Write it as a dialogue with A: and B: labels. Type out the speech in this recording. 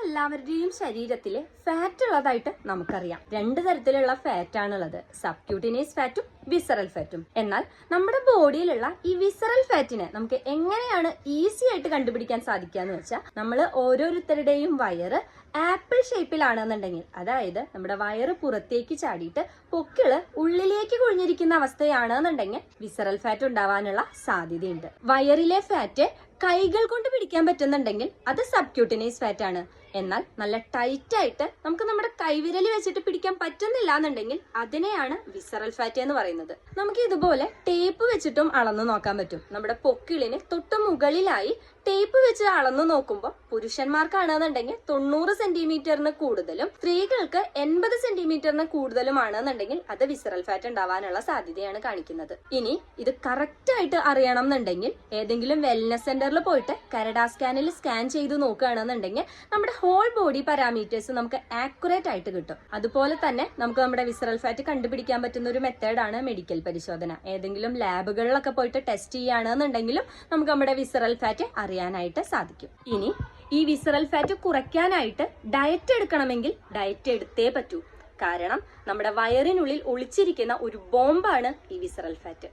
A: എല്ലാവരുടെയും ശരീരത്തിൽ ഫാറ്റ് ഉള്ളതായിട്ട് നമുക്കറിയാം. രണ്ട് തരത്തിലുള്ള ഫാറ്റ് ആണുള്ളത്, സബ്ക്യൂട്ടിനിയസ് ഫാറ്റും വിസറൽ ഫാറ്റും. എന്നാൽ നമ്മുടെ ബോഡിയിലുള്ള ഈ വിസറൽ ഫാറ്റിനെ നമുക്ക് എങ്ങനെയാണ് ഈസി ആയിട്ട് കണ്ടുപിടിക്കാൻ സാധിക്കാന്ന് വെച്ചാൽ, നമ്മൾ ഓരോരുത്തരുടെയും വയറ് ആപ്പിൾ ഷേപ്പിലാണെന്നുണ്ടെങ്കിൽ, അതായത് നമ്മുടെ വയറ് പുറത്തേക്ക് ചാടിയിട്ട് പൊക്കിള് ഉള്ളിലേക്ക് കുഴിഞ്ഞിരിക്കുന്ന അവസ്ഥയാണെന്നുണ്ടെങ്കിൽ വിസറൽ ഫാറ്റ് ഉണ്ടാവാനുള്ള സാധ്യതയുണ്ട്. വയറിലെ ഫാറ്റ് കൈകൾ കൊണ്ട് പിടിക്കാൻ പറ്റുന്നുണ്ടെങ്കിൽ അത് സബ്ക്യൂട്ടിനിയസ് ഫാറ്റ് ആണ്. എന്നാൽ നല്ല ടൈറ്റ് ആയിട്ട് നമുക്ക് നമ്മുടെ കൈവിരൽ വെച്ചിട്ട് പിടിക്കാൻ പറ്റുന്നില്ല എന്നുണ്ടെങ്കിൽ അതിനെയാണ് വിസറൽ ഫാറ്റ് എന്ന് പറയുന്നത്. നമുക്ക് ഇതുപോലെ ടേപ്പ് വെച്ചിട്ടും അളന്നു നോക്കാൻ പറ്റും. നമ്മുടെ പൊക്കിളിന് തൊട്ട് മുകളിലായി ടേപ്പ് വെച്ച് അളന്നു നോക്കുമ്പോൾ പുരുഷന്മാർക്കാണെന്നുണ്ടെങ്കിൽ 90 സെന്റിമീറ്ററിന് കൂടുതലും സ്ത്രീകൾക്ക് 80 സെന്റിമീറ്ററിന് കൂടുതലുമാണെന്നുണ്ടെങ്കിൽ അത് വിസറൽ ഫാറ്റ് ഉണ്ടാവാനുള്ള സാധ്യതയാണ് കാണിക്കുന്നത്. ഇനി ഇത് കറക്റ്റ് ആയിട്ട് അറിയണം എന്നുണ്ടെങ്കിൽ ഏതെങ്കിലും വെൽനസ് സെന്ററിൽ പോയിട്ട് കരഡ സ്കാനിൽ സ്കാൻ ചെയ്ത് നോക്കുകയാണെന്നുണ്ടെങ്കിൽ നമ്മുടെ ഹോൾ ബോഡി പാരാമീറ്റേഴ്സ് നമുക്ക് ആക്യുറേറ്റ് ആയിട്ട് കിട്ടും. അതുപോലെ തന്നെ നമുക്ക് നമ്മുടെ വിസറൽ ഫാറ്റ് കണ്ടുപിടിക്കാൻ പറ്റുന്ന ഒരു മെത്തേഡാണ് മെഡിക്കൽ പരിശോധന. ഏതെങ്കിലും ലാബുകളിലൊക്കെ പോയിട്ട് ടെസ്റ്റ് ചെയ്യുകയാണെന്നുണ്ടെങ്കിലും നമുക്ക് നമ്മുടെ വിസറൽ ഫാറ്റ് അറിയാനായിട്ട് സാധിക്കും. ഇനി ഈ വിസറൽ ഫാറ്റ് കുറയ്ക്കാനായിട്ട് ഡയറ്റ് എടുക്കണമെങ്കിൽ ഡയറ്റ് എടുത്തേ പറ്റൂ. കാരണം നമ്മുടെ വയറിനുള്ളിൽ ഒളിച്ചിരിക്കുന്ന ഒരു ബോംബാണ് ഈ വിസറൽ ഫാറ്റ്.